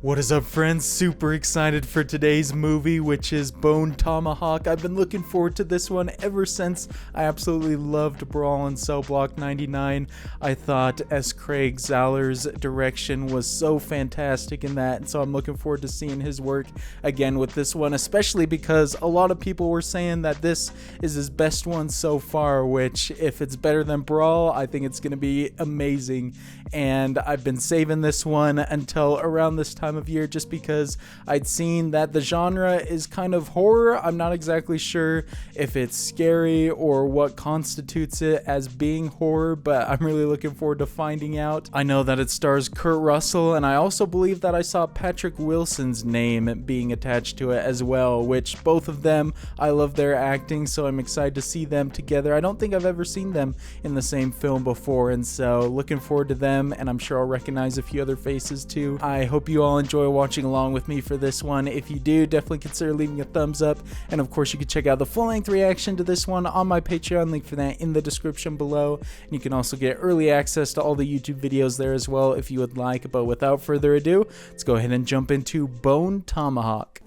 What is up, friends? Super excited for today's movie, which is Bone Tomahawk. I've been looking forward to this one ever since I absolutely loved Brawl in Cell Block 99. I thought S. Craig Zahler's direction was so fantastic in that, and so I'm looking forward to seeing his work again with this one, especially because a lot of people were saying that this is his best one so far, which, if it's better than Brawl, I think it's going to be amazing. And I've been saving this one until around this time of year just because I'd seen that the genre is kind of horror. I'm not exactly sure if it's scary or what constitutes it as being horror, but I'm really looking forward to finding out. I know that it stars Kurt Russell, and I also believe that I saw Patrick Wilson's name being attached to it as well, which both of them, I love their acting, so I'm excited to see them together. I don't think I've ever seen them in the same film before, and so looking forward to them, and I'm sure I'll recognize a few other faces too. I hope you all enjoy watching along with me for this one. If you do, definitely consider leaving a thumbs up, and of course you can check out the full-length reaction to this one on my Patreon, link for that in the description below, and you can also get early access to all the YouTube videos there as well if you would like. But without further ado, let's go ahead and jump into Bone Tomahawk.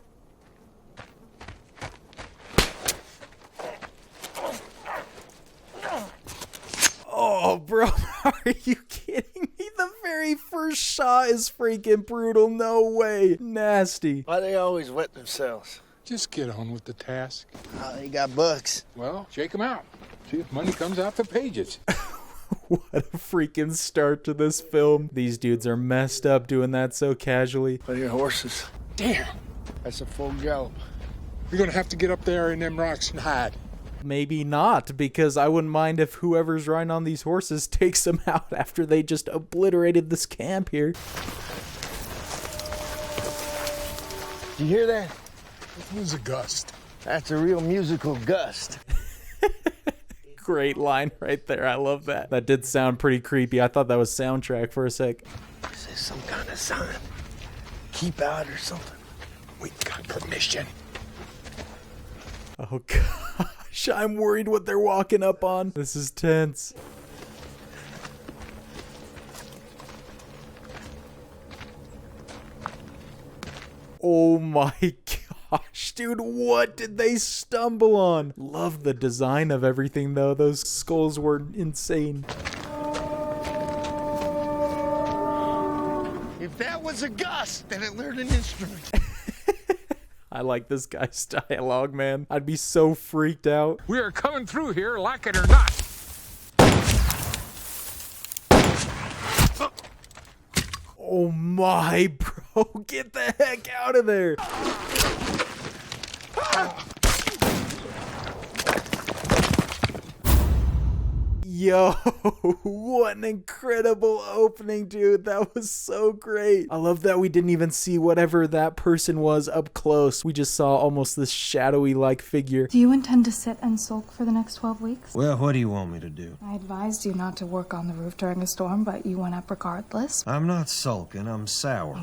Oh, bro, are you kidding me? The very first shot is freaking brutal. No way. Nasty. Why they always wet themselves? Just get on with the task. Oh, they got bucks. Well, shake them out. See if money comes out the pages. What a freaking start to this film. These dudes are messed up doing that so casually. What are your horses? Damn. That's a full gallop. We're going to have to get up there in them rocks and hide. Maybe not, because I wouldn't mind if whoever's riding on these horses takes them out after they just obliterated this camp here. Did you hear that? It was a gust. That's a real musical gust. Great line right there. I love that. That did sound pretty creepy. I thought that was soundtrack for a sec. Is this some kind of sign? Keep out or something? We got permission. Oh, gosh. I'm worried what they're walking up on. This is tense. Oh my gosh, dude, what did they stumble on? Love the design of everything, though. Those skulls were insane. If that was a gust, then it learned an instrument. I like this guy's dialogue, man. I'd be so freaked out. We are coming through here, like it or not. Oh my, bro. Get the heck out of there. Yo, what an incredible opening, dude. That was so great. I love that we didn't even see whatever that person was up close. We just saw almost this shadowy like figure. Do you intend to sit and sulk for the next 12 weeks? Well, what do you want me to do? I advised you not to work on the roof during a storm, but you went up regardless. I'm not sulking, I'm sour.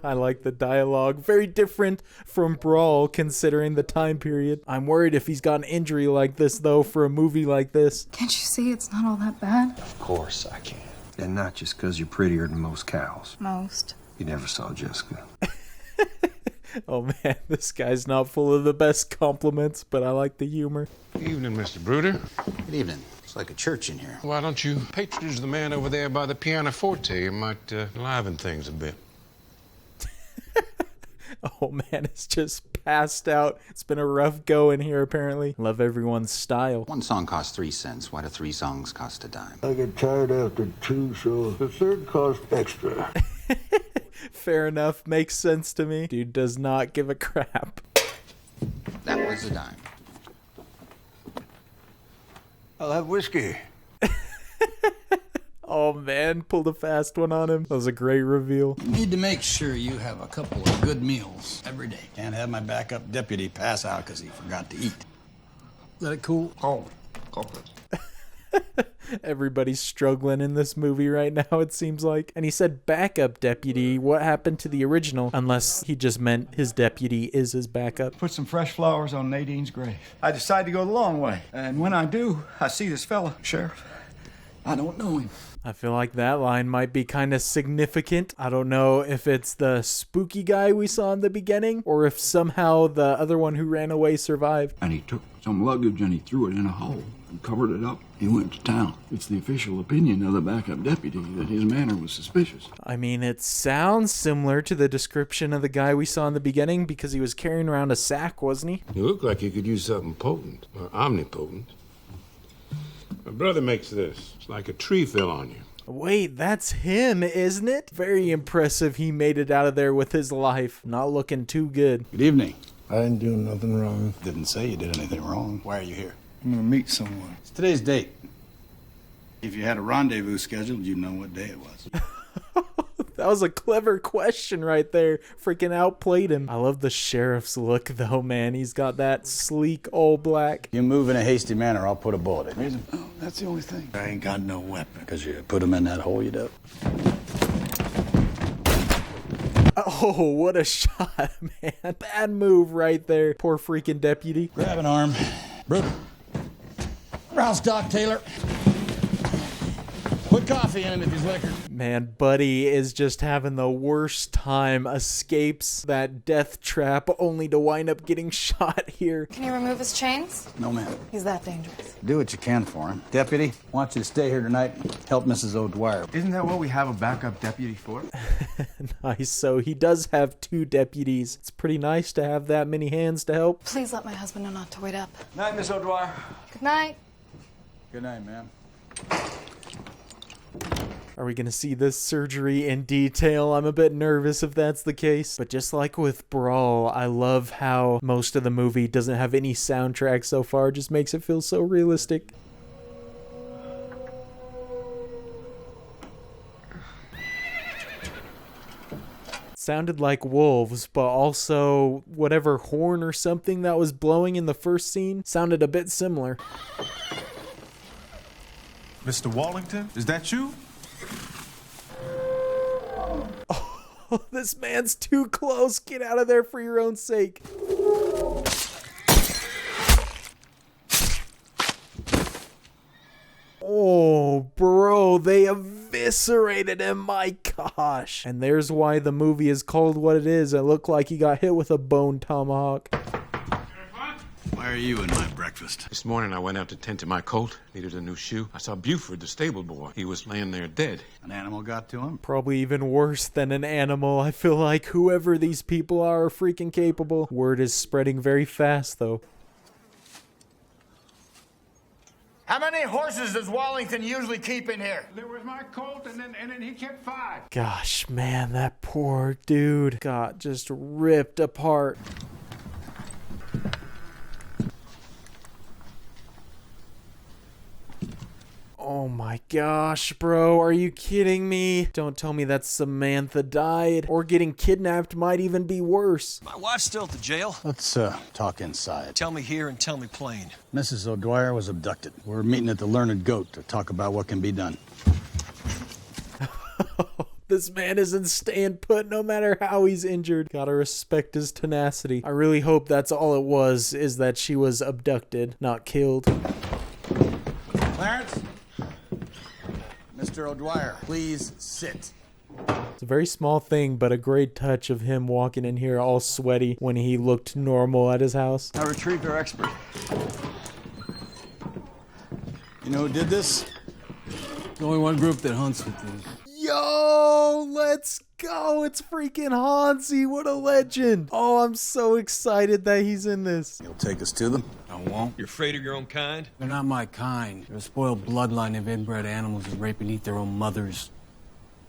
I like the dialogue. Very different from Brawl, considering the time period. I'm worried if he's got an injury like this, though, for a movie like this. Can't you see it's not all that bad? Of course I can. And not just because you're prettier than most cows. Most. You never saw Jessica. Oh man, this guy's not full of the best compliments, but I like the humor. Good evening, Mr. Bruder. Good evening. It's like a church in here. Why don't you patronage the man over there by the pianoforte? It might liven things a bit. Oh man, it's just passed out. It's been a rough go in here, apparently. Love everyone's style. One song costs 3 cents. Why do 3 songs cost a dime? I get tired after 2, so the third cost extra. Fair enough. Makes sense to me. Dude does not give a crap. That was a dime. I'll have whiskey. Oh man, pulled a fast one on him. That was a great reveal. You need to make sure you have a couple of good meals every day. Can't have my backup deputy pass out because he forgot to eat. Let it cool. Oh. Everybody's struggling in this movie right now, it seems like. And he said backup deputy. What happened to the original? Unless he just meant his deputy is his backup. Put some fresh flowers on Nadine's grave. I decided to go the long way. And when I do, I see this fella, Sheriff. I don't know him. I feel like that line might be kind of significant. I don't know if it's the spooky guy we saw in the beginning or if somehow the other one who ran away survived. And he took some luggage and he threw it in a hole and covered it up. He went to town. It's the official opinion of the backup deputy that his manner was suspicious. I mean, it sounds similar to the description of the guy we saw in the beginning because he was carrying around a sack, wasn't he? You look like you could use something potent or omnipotent. My brother makes this. It's like a tree fell on you. Wait, that's him, isn't it? Very impressive he made it out of there with his life. Not looking too good. Good evening. I didn't do nothing wrong. Didn't say you did anything wrong. Why are you here? I'm gonna meet someone. It's today's date. If you had a rendezvous scheduled, you'd know what day it was. That was a clever question right there. Freaking outplayed him. I love the sheriff's look though, man. He's got that sleek all black. You move in a hasty manner, I'll put a bullet in. Reason? Oh, that's the only thing. I ain't got no weapon. Because you put him in that hole you dug. Oh, what a shot, man. Bad move right there. Poor freaking deputy. Grab an arm. Brute. Rouse Doc Taylor. Put coffee in him if he's liquored. Man, Buddy is just having the worst time. Escapes that death trap only to wind up getting shot here. Can you remove his chains? No, ma'am. He's that dangerous. Do what you can for him. Deputy, I want you to stay here tonight and help Mrs. O'Dwyer. Isn't that what we have a backup deputy for? Nice. So he does have 2 deputies. It's pretty nice to have that many hands to help. Please let my husband know not to wait up. Night, Miss O'Dwyer. Good night. Good night, ma'am. Are we going to see this surgery in detail? I'm a bit nervous if that's the case. But just like with Brawl, I love how most of the movie doesn't have any soundtrack so far. It just makes it feel so realistic. Sounded like wolves, but also whatever horn or something that was blowing in the first scene sounded a bit similar. Mr. Wallington, is that you? Oh, this man's too close. Get out of there for your own sake. Oh, bro, they eviscerated him. My gosh. And there's why the movie is called what it is. It looked like he got hit with a Bone Tomahawk. Why are you in my breakfast? This morning I went out to tend to my colt. Needed a new shoe. I saw Buford, the stable boy. He was laying there dead. An animal got to him? Probably even worse than an animal. I feel like whoever these people are freaking capable. Word is spreading very fast, though. How many horses does Wallington usually keep in here? There was my colt, and then he kept 5. Gosh, man, that poor dude got just ripped apart. Oh my gosh, bro, are you kidding me? Don't tell me that Samantha died. Or getting kidnapped might even be worse. My wife's still at the jail. Let's talk inside. Tell me here and tell me plain. Mrs. O'Dwyer was abducted. We're meeting at the Learned Goat to talk about what can be done. This man isn't staying put no matter how he's injured. Gotta respect his tenacity. I really hope that's all it was, is that she was abducted, not killed. Clarence? Mr. O'Dwyer, please sit. It's a very small thing, but a great touch of him walking in here all sweaty when he looked normal at his house. I retrieved our expert. You know who did this? The only one group that hunts with these. Yo, let's go. It's freaking Hansi. What a legend. Oh, I'm so excited that he's in this. You'll take us to them? I won't. You're afraid of your own kind? They're not my kind. They're a spoiled bloodline of inbred animals who rape and eat their own mothers.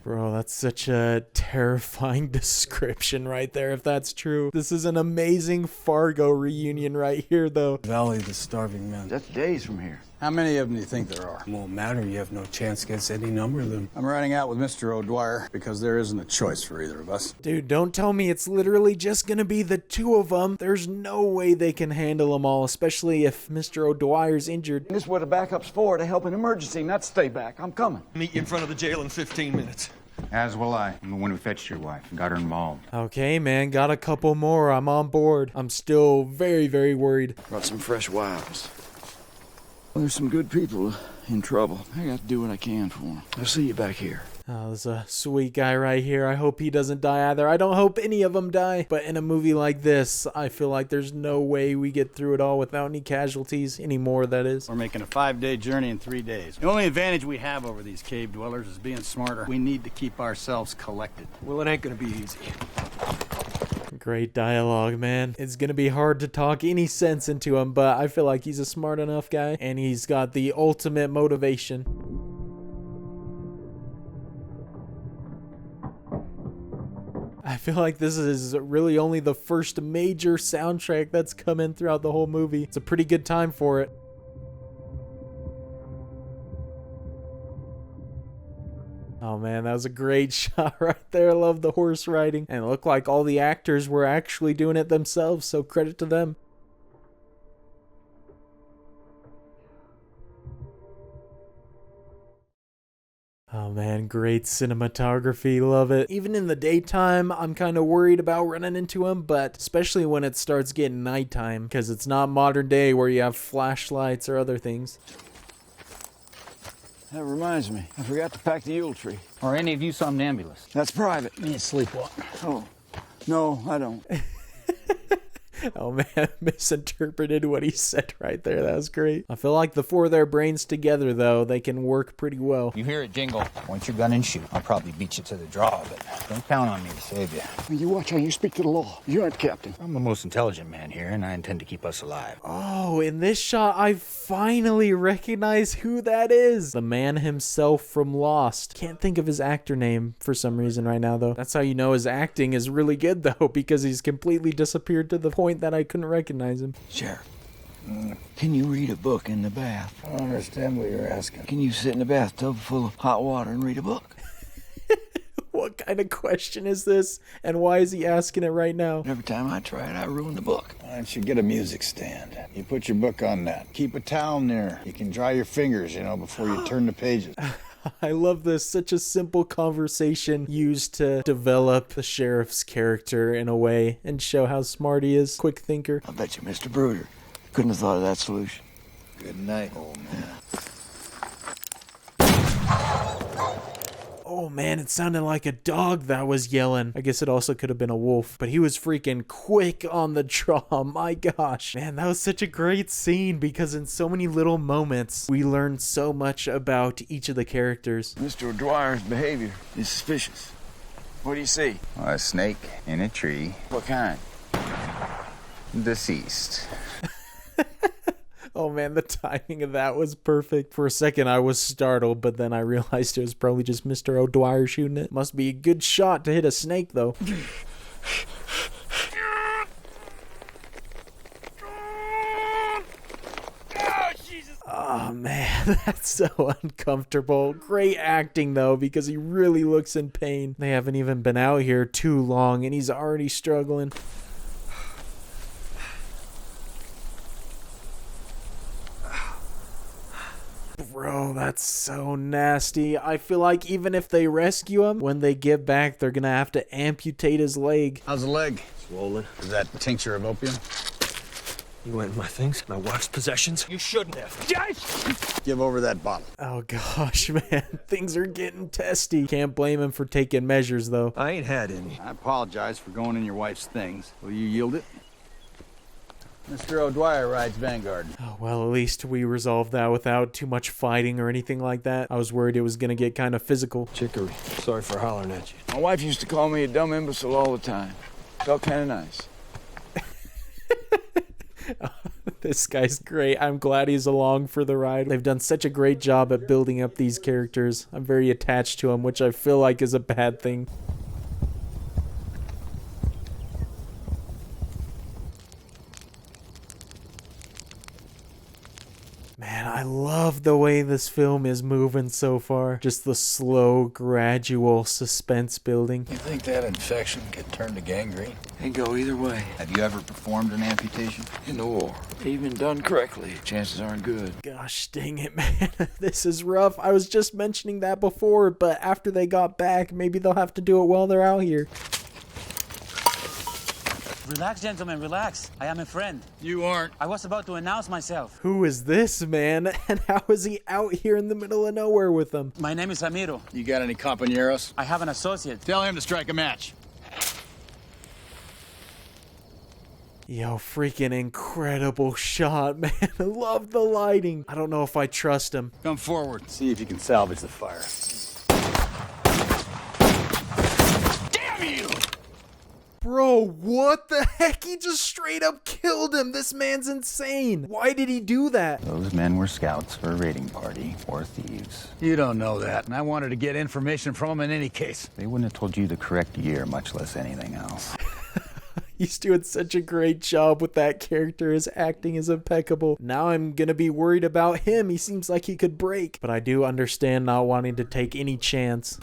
Bro, that's such a terrifying description right there, if that's true. This is an amazing Fargo reunion right here, though. Valley of the Starving Men. That's days from here. How many of them do you think there are? It won't matter. You have no chance against any number of them. I'm riding out with Mr. O'Dwyer because there isn't a choice for either of us. Dude, don't tell me it's literally just gonna be the 2 of them. There's no way they can handle them all, especially if Mr. O'Dwyer's injured. This is what a backup's for, to help an emergency, not stay back. I'm coming. Meet you in front of the jail in 15 minutes. As will I. I'm the one who fetched your wife and got her involved. Okay, man, got a couple more. I'm on board. I'm still very, very worried. Brought some fresh wives. Well, there's some good people in trouble. I got to do what I can for him. I'll see you back here. Oh, there's a sweet guy right here. I hope he doesn't die either. I don't hope any of them die. But in a movie like this, I feel like there's no way we get through it all without any casualties anymore, that is. We're making a 5-day journey in 3 days. The only advantage we have over these cave dwellers is being smarter. We need to keep ourselves collected. Well, it ain't gonna be easy. Great dialogue, man. It's gonna be hard to talk any sense into him, but I feel like he's a smart enough guy, and he's got the ultimate motivation. I feel like this is really only the first major soundtrack that's come in throughout the whole movie. It's a pretty good time for it. Oh man, that was a great shot right there. I love the horse riding. And it looked like all the actors were actually doing it themselves, so credit to them. Oh man, great cinematography, love it. Even in the daytime, I'm kind of worried about running into him, but especially when it starts getting nighttime, because it's not modern day where you have flashlights or other things. That reminds me, I forgot to pack the Yule tree. Or any of you somnambulists? That's private. Me and sleepwalk. Oh, no, I don't. Oh man, misinterpreted what he said right there. That was great. I feel like the four of their brains together, though, they can work pretty well. You hear it jingle. Point your gun and shoot. I'll probably beat you to the draw, but don't count on me to save you. You watch how you speak to the law. You aren't captain. I'm the most intelligent man here, and I intend to keep us alive. Oh, in this shot, I finally recognize who that is. The man himself from Lost. Can't think of his actor name for some reason right now, though. That's how you know his acting is really good, though, because he's completely disappeared to the point that I couldn't recognize him. Sheriff, can you read a book in the bath? I don't understand what you're asking. Can you sit in a bathtub full of hot water and read a book? What kind of question is this? And why is he asking it right now? Every time I try it, I ruin the book. Why don't you get a music stand? You put your book on that. Keep a towel near. You can dry your fingers, before you turn the pages. I love this. Such a simple conversation used to develop the sheriff's character in a way and show how smart he is. Quick thinker. I bet you Mr. Bruder couldn't have thought of that solution. Good night, old man. Oh man, it sounded like a dog that was yelling. I guess it also could have been a wolf, but he was freaking quick on the draw. My gosh. Man, that was such a great scene because in so many little moments, we learned so much about each of the characters. Mr. O'Dwyer's behavior is suspicious. What do you see? A snake in a tree. What kind? Deceased. Oh man, the timing of that was perfect. For a second, I was startled, but then I realized it was probably just Mr. O'Dwyer shooting it. Must be a good shot to hit a snake, though. Oh man, that's so uncomfortable. Great acting though, because he really looks in pain. They haven't even been out here too long and he's already struggling. Bro, that's so nasty. I feel like even if they rescue him, when they get back, they're gonna have to amputate his leg. How's the leg? Swollen. Is that tincture of opium? You went in my things? My wife's possessions? You shouldn't have. Give over that bottle. Oh gosh, man. Things are getting testy. Can't blame him for taking measures, though. I ain't had any. I apologize for going in your wife's things. Will you yield it? Mr. O'Dwyer rides Vanguard. Oh, well, at least we resolved that without too much fighting or anything like that. I was worried it was gonna get kind of physical. Chicory. Sorry for hollering at you. My wife used to call me a dumb imbecile all the time. Felt kind of nice. This guy's great. I'm glad he's along for the ride. They've done such a great job at building up these characters. I'm very attached to him, which I feel like is a bad thing. Man, I love the way this film is moving so far. Just the slow, gradual suspense building. You think that infection could turn to gangrene? It go either way. Have you ever performed an amputation? In the war. Even done correctly, chances aren't good. Gosh dang it, man. This is rough. I was just mentioning that before, but after they got back, maybe they'll have to do it while they're out here. Relax, gentlemen, relax. I am a friend. You aren't. I was about to announce myself. Who is this man? And how is he out here in the middle of nowhere with them? My name is Ramiro. You got any compañeros? I have an associate. Tell him to strike a match. Yo, freaking incredible shot, man. I love the lighting. I don't know if I trust him. Come forward. See if you can salvage the fire. Damn you! Bro, what the heck? He just straight up killed him. This man's insane. Why did he do that? Those men were scouts for a raiding party or thieves. You don't know that, and I wanted to get information from them in any case. They wouldn't have told you the correct year, much less anything else. He's doing such a great job with that character. His acting is impeccable. Now I'm gonna be worried about him. He seems like he could break. But I do understand not wanting to take any chance.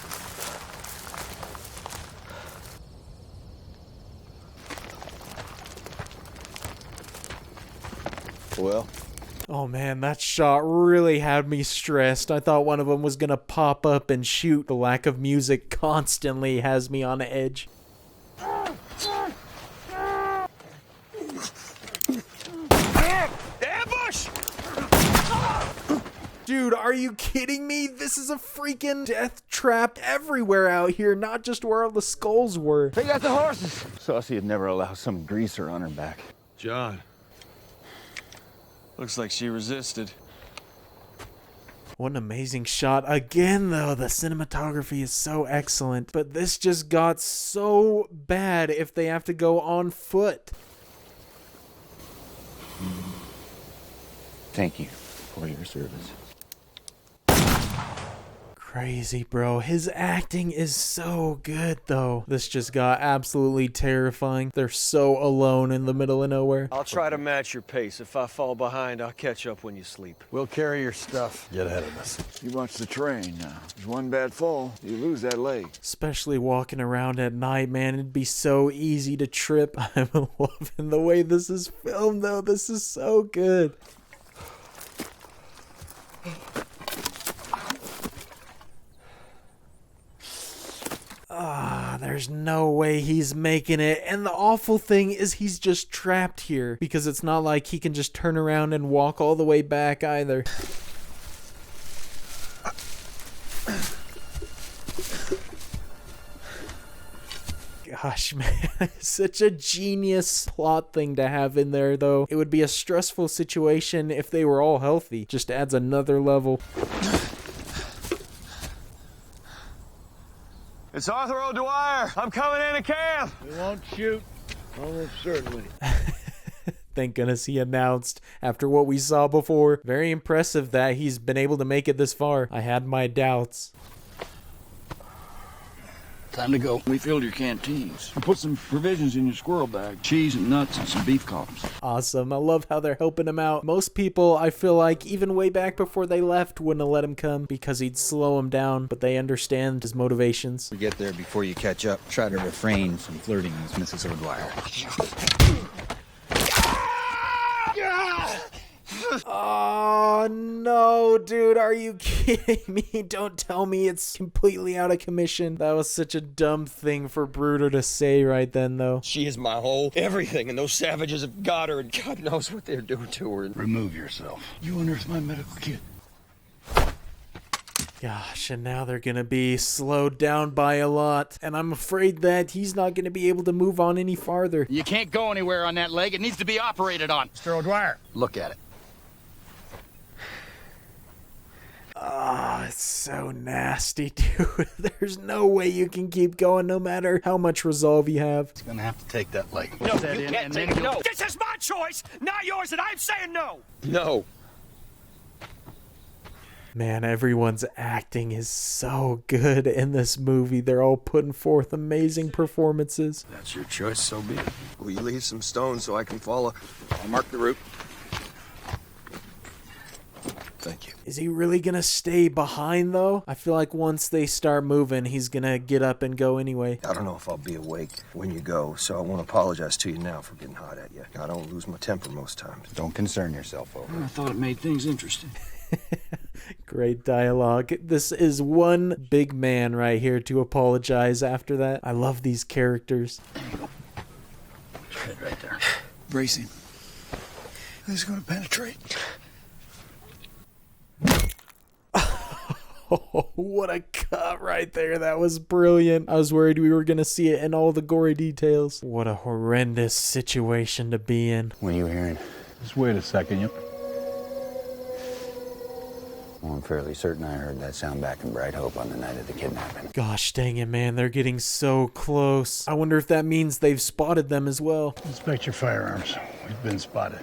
Well? Oh man, that shot really had me stressed. I thought one of them was gonna pop up and shoot. The lack of music constantly has me on edge. Ambush! Dude, are you kidding me? This is a freaking death trap everywhere out here, not just where all the skulls were. They got the horses. Saucy would never allow some greaser on her back. John. Looks like she resisted. What an amazing shot. Again, though, the cinematography is so excellent. But this just got so bad if they have to go on foot. Thank you for your service. Crazy, bro. His acting is so good, though. This just got absolutely terrifying. They're so alone in the middle of nowhere. I'll try to match your pace. If I fall behind, I'll catch up when you sleep. We'll carry your stuff. Get ahead of us. You watch the train now. There's one bad fall, you lose that leg. Especially walking around at night, man. It'd be so easy to trip. I'm loving the way this is filmed, though. This is so good. There's no way he's making it. And the awful thing is he's just trapped here because it's not like he can just turn around and walk all the way back either. Gosh, man, such a genius plot thing to have in there, though. It would be a stressful situation if they were all healthy. Just adds another level. It's Arthur O'Dwyer. I'm coming into camp. We won't shoot. Almost certainly. Thank goodness he announced after what we saw before. Very impressive that he's been able to make it this far. I had my doubts. Time to go. We filled your canteens. I put some provisions in your squirrel bag. Cheese and nuts and some beef columns. Awesome. I love how they're helping him out. Most people, I feel like, even way back before they left, wouldn't have let him come because he'd slow him down, but they understand his motivations. We get there before you catch up. Try to refrain from flirting with Mrs. O'Dwyer. Oh, no, dude. Are you kidding me? Don't tell me it's completely out of commission. That was such a dumb thing for Bruder to say right then, though. She is my whole everything, and those savages have got her, and God knows what they're doing to her. Remove yourself. You unearthed my medical kit. Gosh, and now they're gonna be slowed down by a lot. And I'm afraid that he's not gonna be able to move on any farther. You can't go anywhere on that leg. It needs to be operated on. Mr. O'Dwyer, look at it. Oh, it's so nasty, dude. There's no way you can keep going no matter how much resolve you have. He's gonna have to take that leg. No, you can't take it. No. This is my choice, not yours, and I'm saying no. No. Man, everyone's acting is so good in this movie. They're all putting forth amazing performances. That's your choice, so be it. Will you leave some stones so I can follow? I'll mark the route. Thank you. Is he really gonna stay behind, though? I feel like once they start moving, he's gonna get up and go anyway. I don't know if I'll be awake when you go, so I won't apologize to you now for getting hot at you. I don't lose my temper most times. Don't concern yourself over it. I thought it made things interesting. Great dialogue. This is one big man right here to apologize after that. I love these characters. Head right there. Brace him. This is gonna penetrate. Oh, what a cut right there. That was brilliant. I was worried we were going to see it in all the gory details. What a horrendous situation to be in. What are you hearing? Just wait a second. Yep. Well, I'm fairly certain I heard that sound back in Bright Hope on the night of the kidnapping. Gosh dang it, man. They're getting so close. I wonder if that means they've spotted them as well. Inspect your firearms. We've been spotted.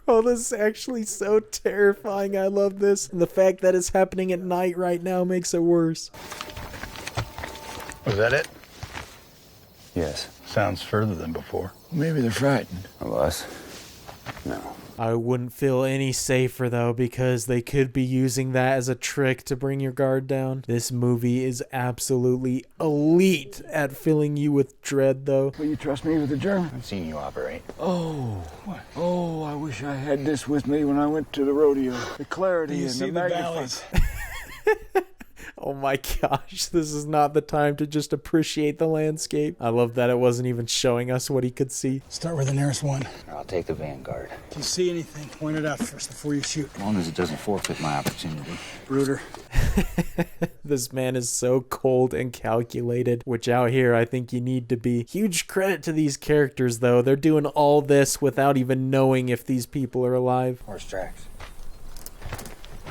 Bro, this is actually so terrifying. I love this. And the fact that it's happening at night right now makes it worse. Was that it? Yes. Sounds further than before. Maybe they're frightened. Of us? No. I wouldn't feel any safer though, because they could be using that as a trick to bring your guard down. This movie is absolutely elite at filling you with dread though. Will you trust me with the German? I've seen you operate. Oh, what? Oh, I wish I had this with me when I went to the rodeo. The clarity and the magnifying. Oh my gosh, this is not the time to just appreciate the landscape. I love that it wasn't even showing us what he could see. Start with the nearest one. I'll take the vanguard. If you see anything, point it out first before you shoot. As long as it doesn't forfeit my opportunity. Brooder. This man is so cold and calculated, which out here I think you need to be. Huge credit to these characters though. They're doing all this without even knowing if these people are alive. Horse tracks.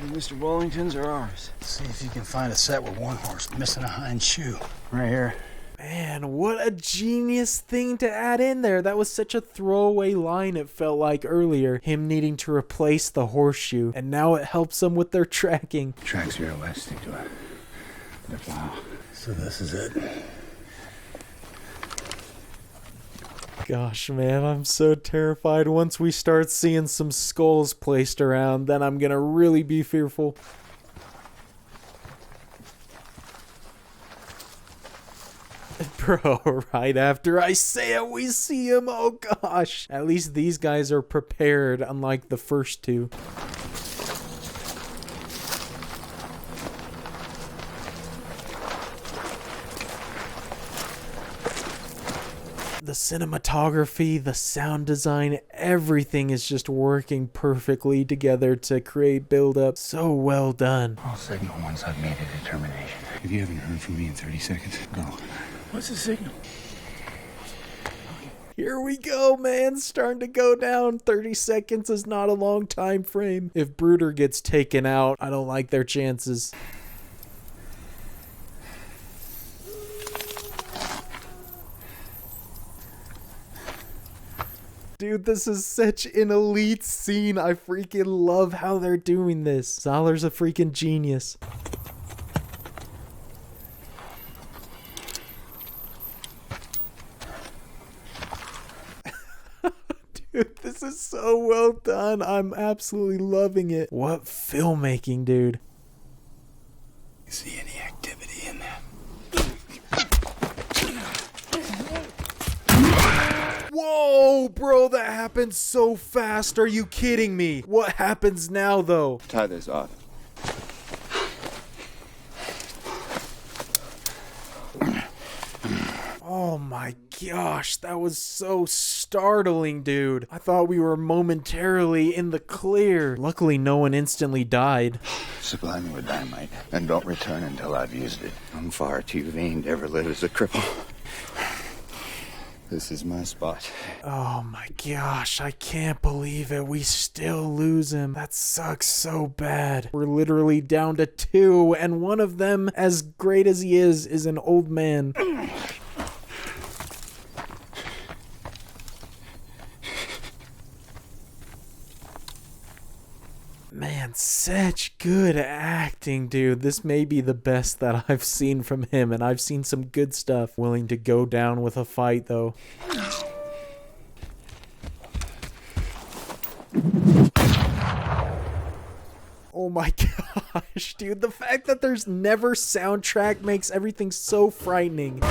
Mr. Wallington's or ours? See if you can find a set with one horse missing a hind shoe. Right here. Man, what a genius thing to add in there. That was such a throwaway line it felt like earlier. Him needing to replace the horseshoe. And now it helps them with their tracking. Tracks here west. Stick to it. The plow. So this is it. Gosh, man, I'm so terrified. Once we start seeing some skulls placed around, then I'm gonna really be fearful. Bro, right after I say it, we see him. Oh gosh. At least these guys are prepared, unlike the first two. The cinematography, the sound design, everything is just working perfectly together to create build-up. So well done. I'll signal once I've made a determination. If you haven't heard from me in 30 seconds, go. What's the signal? Here we go, man. Starting to go down. 30 seconds is not a long time frame. If Brooder gets taken out, I don't like their chances. Dude, this is such an elite scene. I freaking love how they're doing this. Zahler's a freaking genius. Dude, this is so well done. I'm absolutely loving it. What filmmaking, dude. You see any activity in that? Whoa, bro, that happened so fast. Are you kidding me? What happens now, though? Tie this off. Oh my gosh, that was so startling, dude. I thought we were momentarily in the clear. Luckily, no one instantly died. Supply me with dynamite, and don't return until I've used it. I'm far too vain to ever live as a cripple. This is my spot. Oh my gosh, I can't believe it. We still lose him. That sucks so bad. We're literally down to 2, and one of them, as great as he is an old man. Man, such good acting, dude. This may be the best that I've seen from him, and I've seen some good stuff. Willing to go down with a fight, though. Oh my gosh, dude. The fact that there's never soundtrack makes everything so frightening.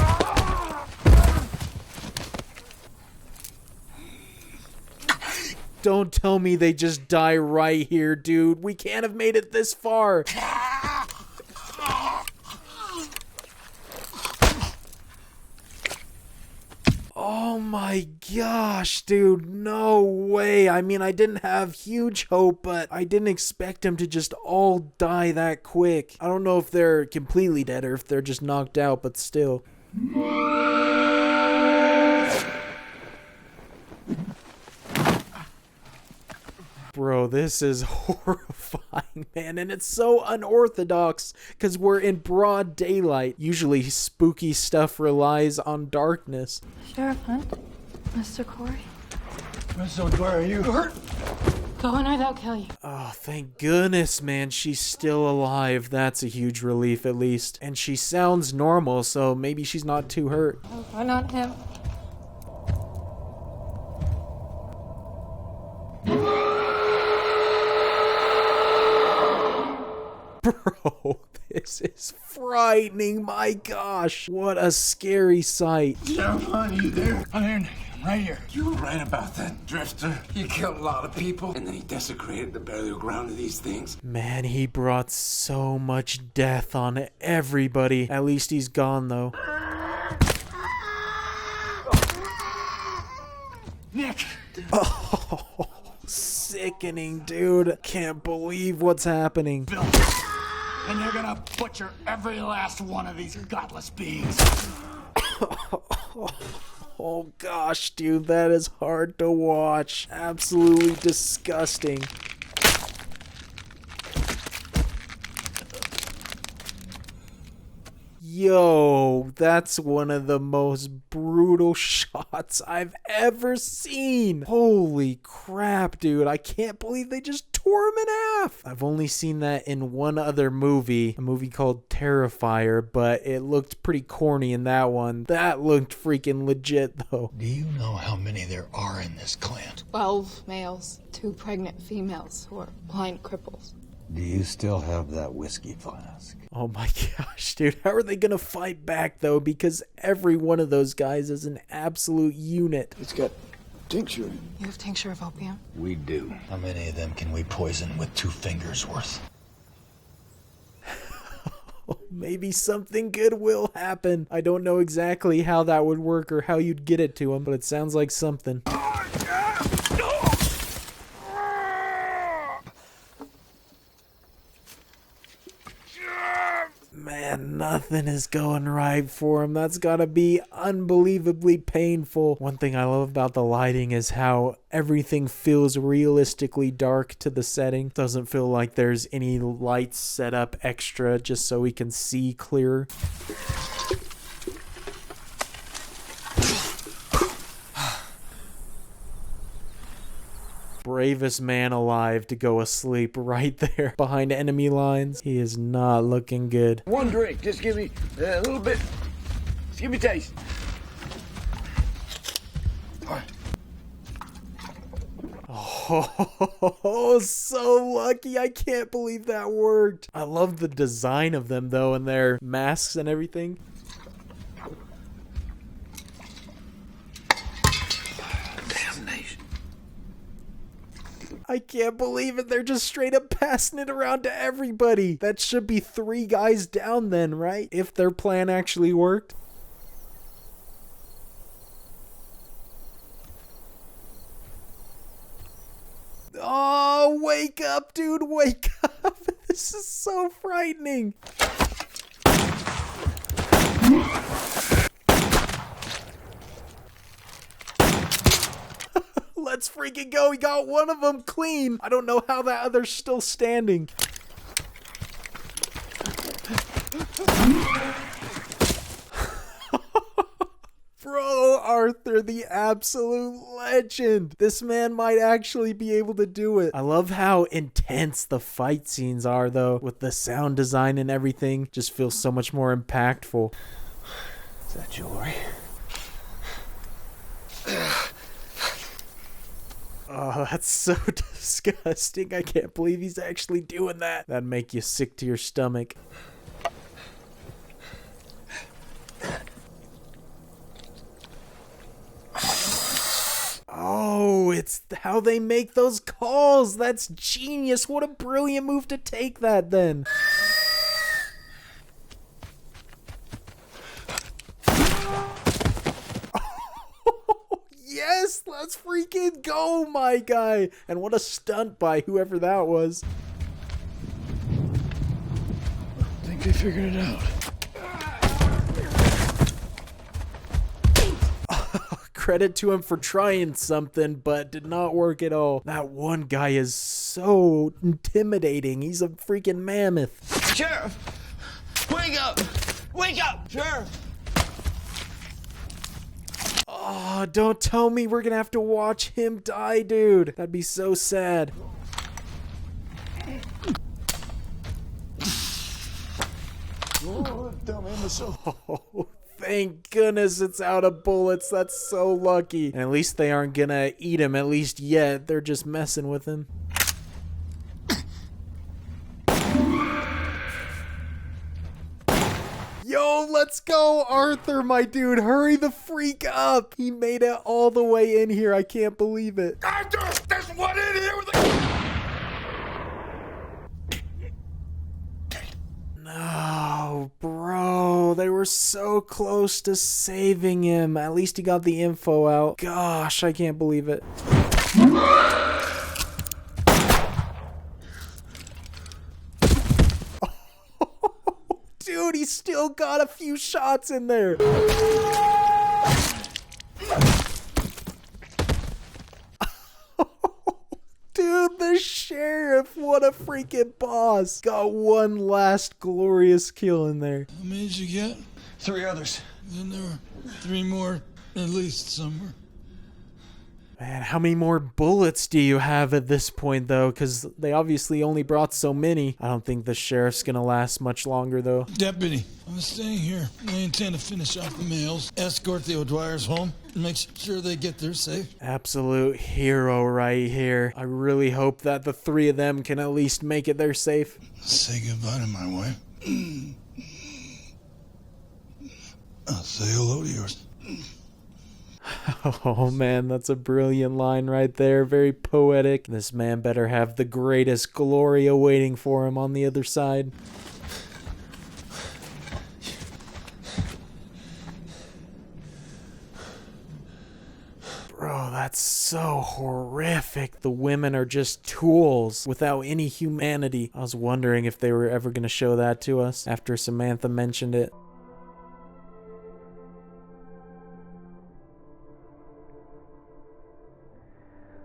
Don't tell me they just die right here, dude. We can't have made it this far. my gosh, dude, no way. I mean, I didn't have huge hope, but I didn't expect them to just all die that quick. I don't know if they're completely dead or if they're just knocked out, but still. Bro, this is horrifying, man, and it's so unorthodox because we're in broad daylight. Usually spooky stuff relies on darkness. Sheriff Hunt? Mr. Corey? Miss O'Dwyer, are you hurt? Go in or they'll kill you. Oh, thank goodness, man, she's still alive. That's a huge relief, at least. And she sounds normal, so maybe she's not too hurt. Oh, why not him? Bro, this is frightening. My gosh, what a scary sight. Sheriff Hunt, you there? I'm here, Nick. I'm right here. You were right about that drifter. He killed a lot of people, and then he desecrated the burial ground of these things. Man, he brought so much death on everybody. At least he's gone, though. Nick! Oh, sickening, dude. Can't believe what's happening. And you're gonna butcher every last one of these godless beings. Oh gosh, dude, that is hard to watch. Absolutely disgusting. Yo, that's one of the most brutal shots I've ever seen. Holy crap, dude. I can't believe they just tore him in half. I've only seen that in one other movie, a movie called Terrifier, but it looked pretty corny in that one. That looked freaking legit, though. Do you know how many there are in this clan? 12 males, 2 pregnant females who are blind cripples. Do you still have that whiskey flask? Oh my gosh, dude. How are they gonna fight back, though? Because every one of those guys is an absolute unit. It's got tincture. You have tincture of opium? We do. How many of them can we poison with 2 fingers worth? Maybe something good will happen. I don't know exactly how that would work or how you'd get it to him, but it sounds like something. Man, nothing is going right for him. That's gotta be unbelievably painful. One thing I love about the lighting is how everything feels realistically dark to the setting. Doesn't feel like there's any lights set up extra just so we can see clearer. Bravest man alive to go asleep right there behind enemy lines. He is not looking good. One drink. Just give me a little bit. Just give me a taste. Oh, so lucky. I can't believe that worked. I love the design of them, though, and their masks and everything. I can't believe it. They're just straight up passing it around to everybody. That should be 3 guys down then, right? If their plan actually worked. Oh, wake up, dude. Wake up. This is so frightening. Let's freaking go. We got one of them clean. I don't know how that other's still standing. Bro, Arthur, the absolute legend. This man might actually be able to do it. I love how intense the fight scenes are, though, with the sound design and everything. Just feels so much more impactful. Is that jewelry? Oh, that's so disgusting. I can't believe he's actually doing that. That'd make you sick to your stomach. Oh, it's how they make those calls. That's genius. What a brilliant move to take that then. Let's freaking go, my guy. And what a stunt by whoever that was. I think they figured it out. Credit to him for trying something, but did not work at all. That one guy is so intimidating. He's a freaking mammoth. Sheriff! Wake up! Wake up, Sheriff! Oh, don't tell me we're gonna have to watch him die, dude. That'd be so sad. Oh, dumb imbecile. Oh, thank goodness it's out of bullets. That's so lucky. And at least they aren't gonna eat him, at least yet. They're just messing with him. Yo, let's go, Arthur, my dude. Hurry the freak up. He made it all the way in here. I can't believe it. Arthur, there's one in here with a... No, bro. They were so close to saving him. At least he got the info out. Gosh, I can't believe it. Dude, he still got a few shots in there. Dude, the sheriff, what a freaking boss. Got one last glorious kill in there. How many did you get? 3 others. Then there were 3 more, at least somewhere. Man, how many more bullets do you have at this point, though? Because they obviously only brought so many. I don't think the sheriff's gonna last much longer, though. Deputy, I'm staying here. I intend to finish off the mails, escort the O'Dwyers home, and make sure they get there safe. Absolute hero right here. I really hope that the 3 of them can at least make it there safe. Say goodbye to my wife. I'll say hello to yours. Oh man, that's a brilliant line right there. Very poetic. This man better have the greatest glory awaiting for him on the other side. Bro, that's so horrific. The women are just tools without any humanity. I was wondering if they were ever going to show that to us after Samantha mentioned it.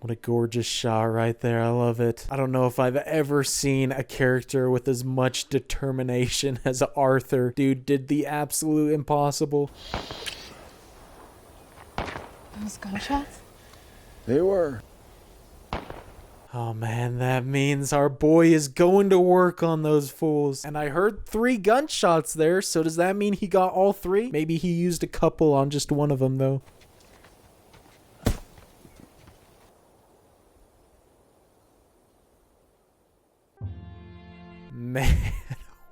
What a gorgeous shot right there. I love it. I don't know if I've ever seen a character with as much determination as Arthur. Dude did the absolute impossible. Those gunshots? They were. Oh man, that means our boy is going to work on those fools. And I heard 3 gunshots there, so does that mean he got all 3? Maybe he used a couple on just one of them though. Man,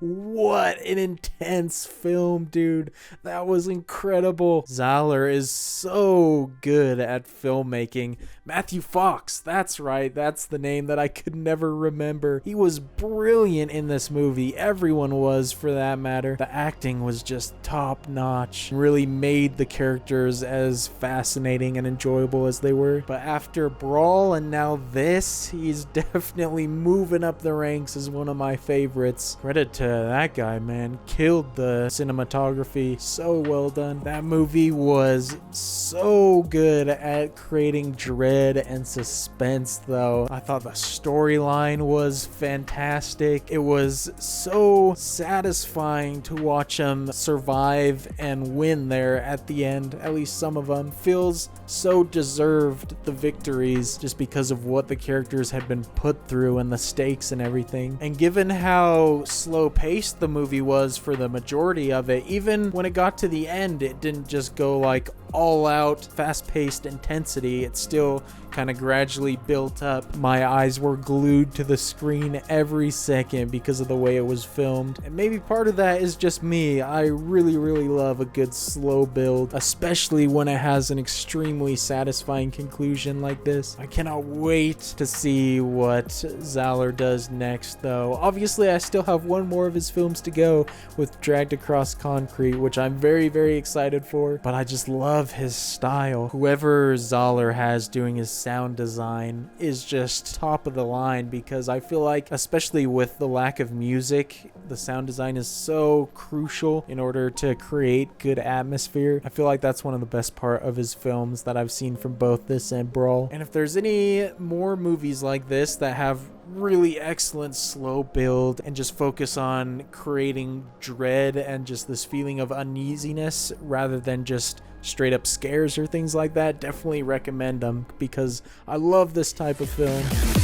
what an intense film, dude. That was incredible. Zahler is so good at filmmaking. Matthew Fox, that's right. That's the name that I could never remember. He was brilliant in this movie. Everyone was, for that matter. The acting was just top notch. Really made the characters as fascinating and enjoyable as they were. But after Brawl and now this, he's definitely moving up the ranks as one of my favorites. Credit to that guy, man. Killed the cinematography. So well done. That movie was so good at creating dread and suspense, though. I thought the storyline was fantastic. It was so satisfying to watch them survive and win there at the end. At least some of them. Feels so deserved, the victories, just because of what the characters had been put through and the stakes and everything. And given how slow paced the movie was for the majority of it, even when it got to the end, it didn't just go like all out fast-paced intensity. It still kind of gradually built up. My eyes were glued to the screen every second because of the way it was filmed. And maybe part of that is just me. I really love a good slow build, especially when it has an extremely satisfying conclusion like this. I cannot wait to see what Zahler does next, though. Obviously, I still have one more of his films to go with Dragged Across Concrete, which I'm very excited for. But I just love love his style. Whoever Zoller has doing his sound design is just top of the line, because I feel like, especially with the lack of music, the sound design is so crucial in order to create good atmosphere. I feel like that's one of the best part of his films that I've seen from both this and Brawl. And if there's any more movies like this that have really excellent slow build and just focus on creating dread and just this feeling of uneasiness rather than just straight up scares or things like that, definitely recommend them, because I love this type of film.